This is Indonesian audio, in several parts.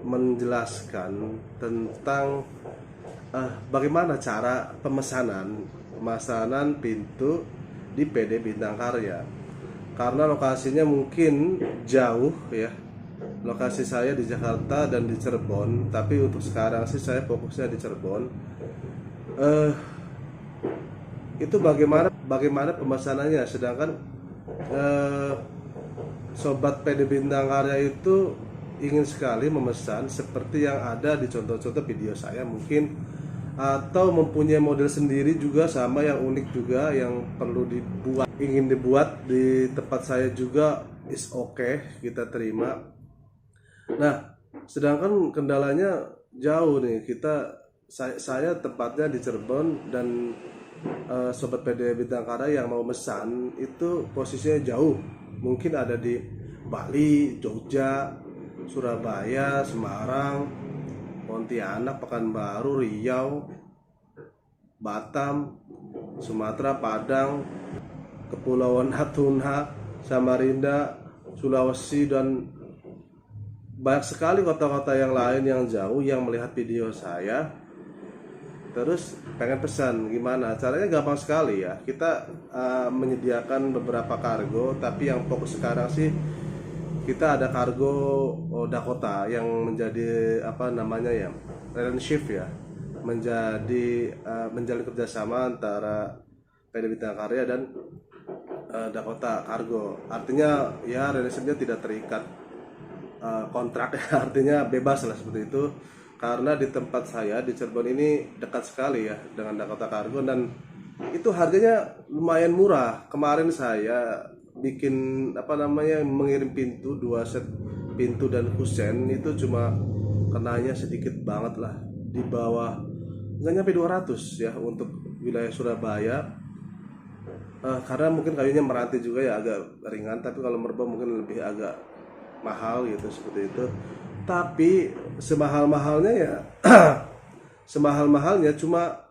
menjelaskan tentang bagaimana cara pemesanan pintu di PD Bintang Karya. Karena lokasinya mungkin jauh ya. Lokasi saya di Jakarta dan di Cirebon, tapi untuk sekarang sih saya fokusnya di Cirebon. Itu bagaimana pemesanannya, sedangkan sobat PD Bintang Karya itu ingin sekali memesan seperti yang ada di contoh-contoh video saya mungkin, atau mempunyai model sendiri juga sama yang unik juga yang perlu ingin dibuat di tempat saya juga, is okay, kita terima. Nah, sedangkan kendalanya jauh nih, saya tempatnya di Cirebon dan sobat PD Bintang Karya yang mau mesan itu posisinya jauh, mungkin ada di Bali, Jogja, Surabaya, Semarang, Pontianak, Pekanbaru, Riau, Batam, Sumatera, Padang, Kepulauan Natuna, Samarinda, Sulawesi, dan banyak sekali kota-kota yang lain yang jauh yang melihat video saya terus pengen pesan. Gimana caranya? Gampang sekali ya, kita menyediakan beberapa kargo, tapi yang fokus sekarang sih kita ada kargo Dakota yang menjadi relationship ya, menjalin kerjasama antara PD Bintang Karya dan Dakota Kargo. Artinya ya relationshipnya tidak terikat kontrak ya, artinya bebas lah seperti itu. Karena di tempat saya di Cirebon ini dekat sekali ya dengan Dakota Kargo, dan itu harganya lumayan murah. Kemarin saya bikin mengirim pintu 2 set pintu dan kusen, itu cuma kenanya sedikit banget lah, di bawah nggak nyampe 200 ya untuk wilayah Surabaya. Karena mungkin kayunya meranti juga ya, agak ringan, tapi kalau merbau mungkin lebih agak mahal gitu, seperti itu. Tapi semahal-mahalnya ya semahal-mahalnya cuma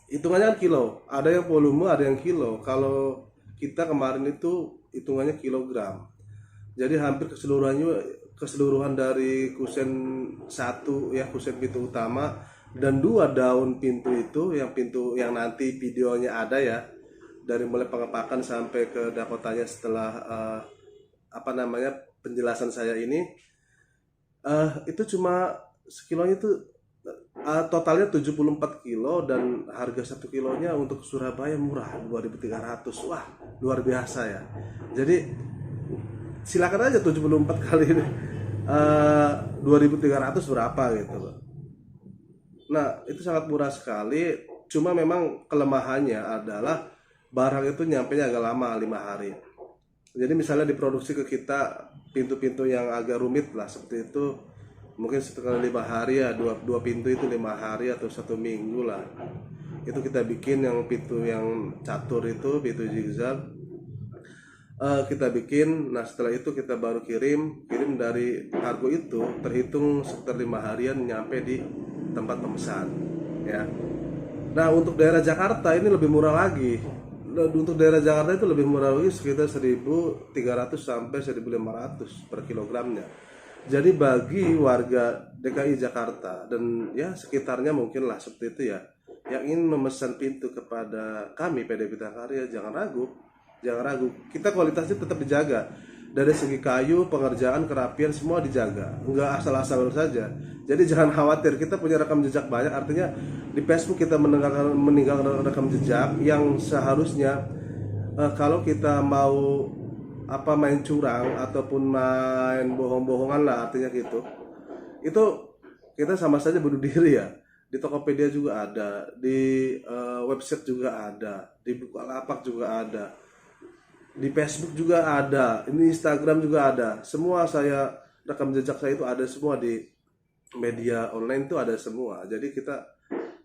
hitungannya kan kilo, ada yang volume, ada yang kilo. Kalau kita kemarin itu hitungannya kilogram, jadi hampir keseluruhan dari kusen satu ya, kusen pintu utama dan 2 daun pintu itu, yang pintu yang nanti videonya ada ya, dari mulai pengepakan sampai ke Dakotanya setelah penjelasan saya ini, itu cuma sekilonya itu totalnya 74 kilo, dan harga 1 kilonya untuk Surabaya murah, 2.300. Wah, luar biasa ya. Jadi silakan aja 74 kali 2.300 berapa gitu loh. Nah, itu sangat murah sekali. Cuma memang kelemahannya adalah barang itu nyampenya agak lama, 5 hari. Jadi misalnya diproduksi ke kita pintu-pintu yang agak rumit lah seperti itu, mungkin setelah 5 hari ya, dua pintu itu 5 hari atau 1 minggu lah. Itu kita bikin yang pintu yang catur itu, pintu zigzag, kita bikin. Nah, setelah itu kita baru kirim dari kargo itu, terhitung sekitar 5 harian nyampe di tempat pemesan ya. Nah, untuk daerah Jakarta ini lebih murah lagi. Untuk daerah Jakarta itu lebih murah lagi, sekitar 1.300 sampai 1.500 per kilogramnya. Jadi bagi warga DKI Jakarta dan ya sekitarnya mungkin lah seperti itu ya, yang ingin memesan pintu kepada kami PD Bintang Karya, jangan ragu. Kita kualitasnya tetap dijaga. Dari segi kayu, pengerjaan, kerapian semua dijaga. Enggak asal-asal saja. Jadi jangan khawatir, kita punya rekam jejak banyak. Artinya di Facebook kita meninggalkan rekam jejak yang seharusnya kalau kita mau main curang ataupun main bohong-bohongan lah, artinya gitu, itu kita sama saja bunuh diri ya. Di Tokopedia juga ada, di website juga ada, di Bukalapak juga ada, di Facebook juga ada, ini Instagram juga ada. Semua saya rekam jejak saya itu ada semua, di media online itu ada semua. Jadi kita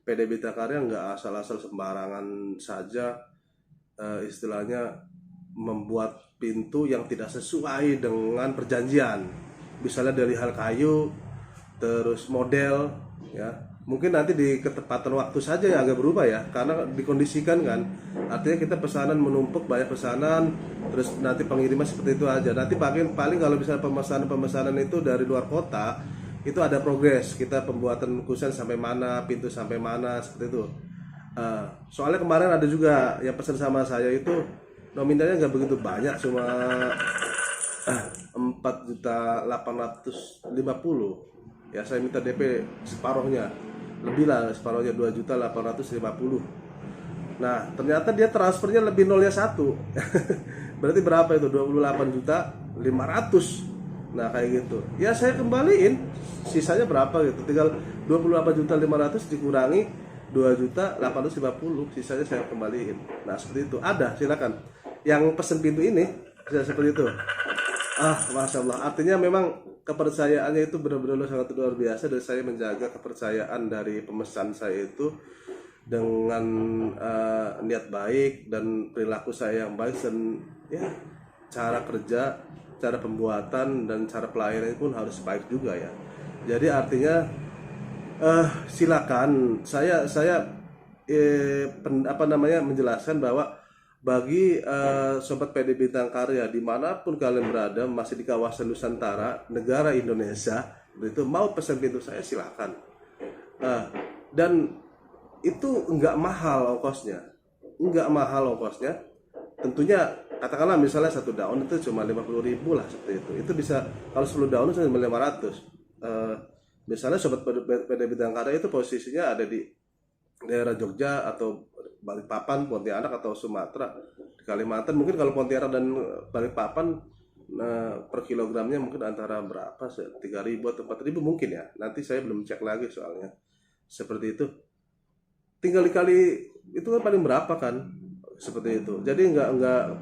PD Bintang Karya nggak asal-asal sembarangan saja istilahnya membuat pintu yang tidak sesuai dengan perjanjian. Misalnya dari hal kayu, terus model ya. Mungkin nanti di ketepatan waktu saja yang agak berubah ya, karena dikondisikan kan. Artinya kita pesanan menumpuk, banyak pesanan, terus nanti pengiriman seperti itu aja. Nanti paling kalau misalnya pemesanan itu dari luar kota, itu ada progres kita pembuatan kusen sampai mana, pintu sampai mana, seperti itu. Soalnya kemarin ada juga yang pesan sama saya itu nominalnya nggak begitu banyak, cuma 4.850.000 ya. Saya minta DP separohnya, lebih lah separohnya, 2.850.000. Nah ternyata dia transfernya lebih nolnya 1. Berarti berapa itu? 28.500.000. Nah kayak gitu ya, saya kembaliin sisanya berapa gitu, tinggal 28.500.000 dikurangi 2.850.000, sisanya saya kembaliin. Nah seperti itu. Ada, silakan yang pesen pintu ini bisa seperti itu. Masya Allah, artinya memang kepercayaannya itu benar-benar sangat luar biasa, dan saya menjaga kepercayaan dari pemesan saya itu dengan niat baik dan perilaku saya yang baik, dan ya cara kerja, cara pembuatan dan cara pelayanan pun harus baik juga ya. Jadi artinya silakan saya menjelaskan bahwa bagi sobat PD Bintang Karya dimanapun kalian berada, masih di kawasan Nusantara, negara Indonesia, itu mau pesan pintu saya silakan. Dan itu nggak mahal ongkosnya, tentunya. Katakanlah misalnya 1 daun itu cuma 50.000 lah, seperti itu. Itu bisa, kalau 10 daun itu cuma 500. Misalnya sobat PD Bintang Karya itu posisinya ada di daerah Jogja atau Balikpapan, Pontianak atau Sumatera. Di Kalimantan mungkin kalau Pontianak dan Balikpapan per kilogramnya mungkin antara berapa, 3.000 atau 4.000 mungkin ya. Nanti saya belum cek lagi soalnya. Seperti itu. Tinggal dikali itu kan paling berapa kan? Seperti itu. Jadi nggak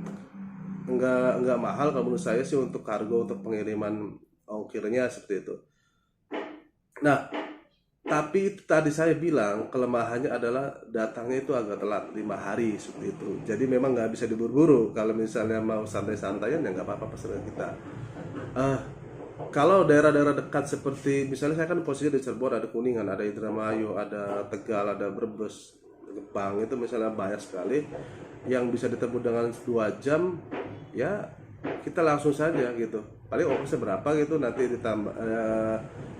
mahal kalau menurut saya sih untuk kargo, untuk pengiriman ongkirnya, seperti itu. Nah, tapi itu tadi saya bilang kelemahannya adalah datangnya itu agak telat, 5 hari seperti itu. Jadi memang nggak bisa diburu-buru. Kalau misalnya mau santai-santaian ya nggak apa-apa pesanan kita. Kalau daerah-daerah dekat seperti misalnya saya kan posisinya di Cirebon, ada Kuningan, ada Indramayu, ada Tegal, ada Brebes, Gebang, itu misalnya banyak sekali yang bisa ditempuh dengan 2 jam ya, kita langsung saja gitu. Paling ongkosnya berapa gitu, nanti ditambah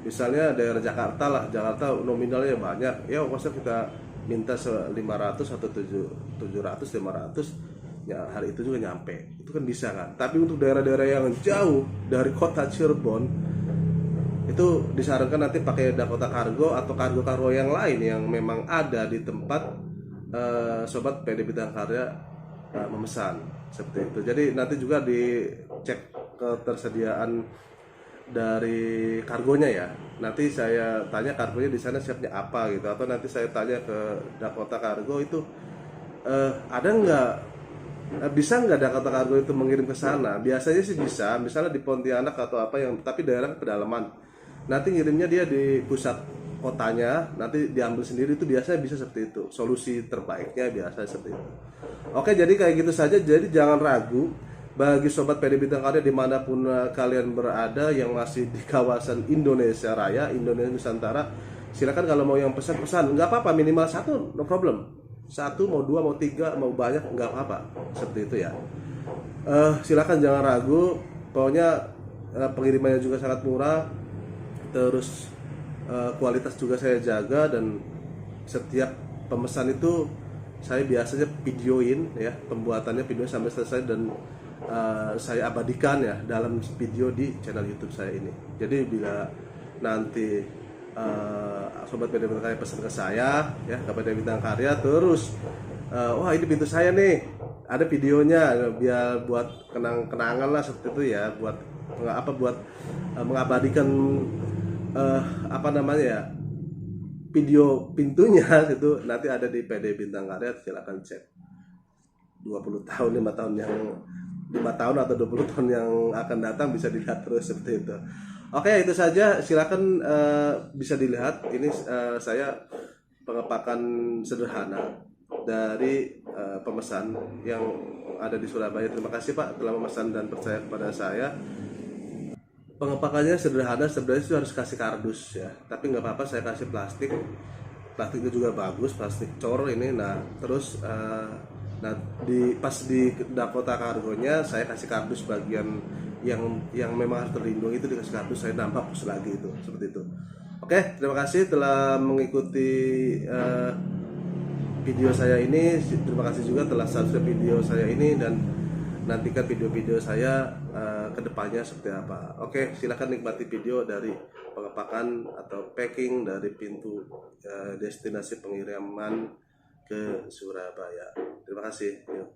misalnya daerah Jakarta lah, Jakarta nominalnya banyak ya, ongkosnya kita minta 500 atau 700, 500 ya, hari itu juga nyampe, itu kan bisa kan. Tapi untuk daerah-daerah yang jauh dari kota Cirebon itu disarankan nanti pakai Dakota Cargo atau kargo-kargo yang lain yang memang ada di tempat sobat PD Bintang Karya memesan, seperti itu. Jadi nanti juga dicek ketersediaan dari kargonya ya. Nanti saya tanya kargonya di sana siapnya apa gitu, atau nanti saya tanya ke Dakota Cargo itu ada nggak, bisa nggak Dakota Cargo itu mengirim ke sana. Biasanya sih bisa, misalnya di Pontianak atau apa yang, tapi daerah pedalaman, nanti ngirimnya dia di pusat kotanya, nanti diambil sendiri, itu biasanya bisa seperti itu. Solusi terbaiknya biasa seperti itu. Oke, jadi kayak gitu saja. Jadi jangan ragu bagi sobat PD Bintang Karya dimanapun kalian berada yang masih di kawasan Indonesia Raya, Indonesia Nusantara, silakan kalau mau yang pesan-pesan, nggak apa-apa, minimal 1 no problem. 1 mau 2 mau 3 mau banyak nggak apa-apa, seperti itu ya. Silakan jangan ragu. Pokoknya pengirimannya juga sangat murah, terus kualitas juga saya jaga, dan setiap pemesan itu saya biasanya videoin ya, pembuatannya video sampai selesai, dan saya abadikan ya dalam video di channel YouTube saya ini. Jadi bila nanti sobat PD Bintang Karya pesan ke saya ya, ke PD Bintang Karya, terus wah ini pintu saya nih, ada videonya, biar buat kenang-kenangan lah seperti itu ya, buat mengabadikan video pintunya itu nanti ada di PD Bintang Karya. Silakan cek 20 tahun, 5 tahun yang 5 tahun atau 20 tahun yang akan datang bisa dilihat terus seperti itu. Oke, itu saja. Silakan bisa dilihat. Ini saya pengepakan sederhana dari pemesan yang ada di Surabaya. Terima kasih Pak telah memesan dan percaya kepada saya. Pengepakannya sederhana, sebenarnya itu harus kasih kardus ya, tapi nggak apa-apa, saya kasih plastiknya juga bagus, plastik cor ini. Nah terus pas di Dakota Cargonya saya kasih kardus bagian yang memang harus terlindungi itu dikasih kartu, saya nambah plus lagi itu, seperti itu. Oke, terima kasih telah mengikuti video saya ini. Terima kasih juga telah subscribe video saya ini, dan nantikan video-video saya kedepannya seperti apa. Oke, silahkan nikmati video dari pengepakan atau packing dari pintu destinasi pengiriman ke Surabaya. Terima kasih. Yuk.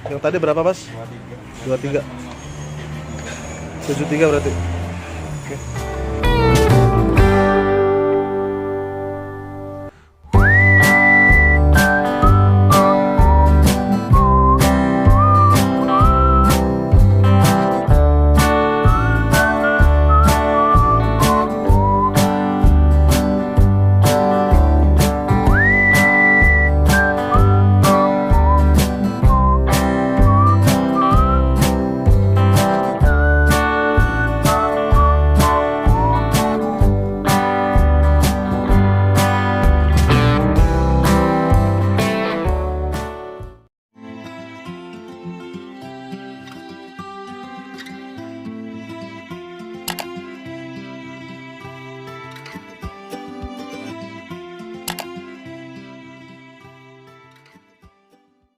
Yang tadi berapa, Mas? 23. 73 berarti. Oke.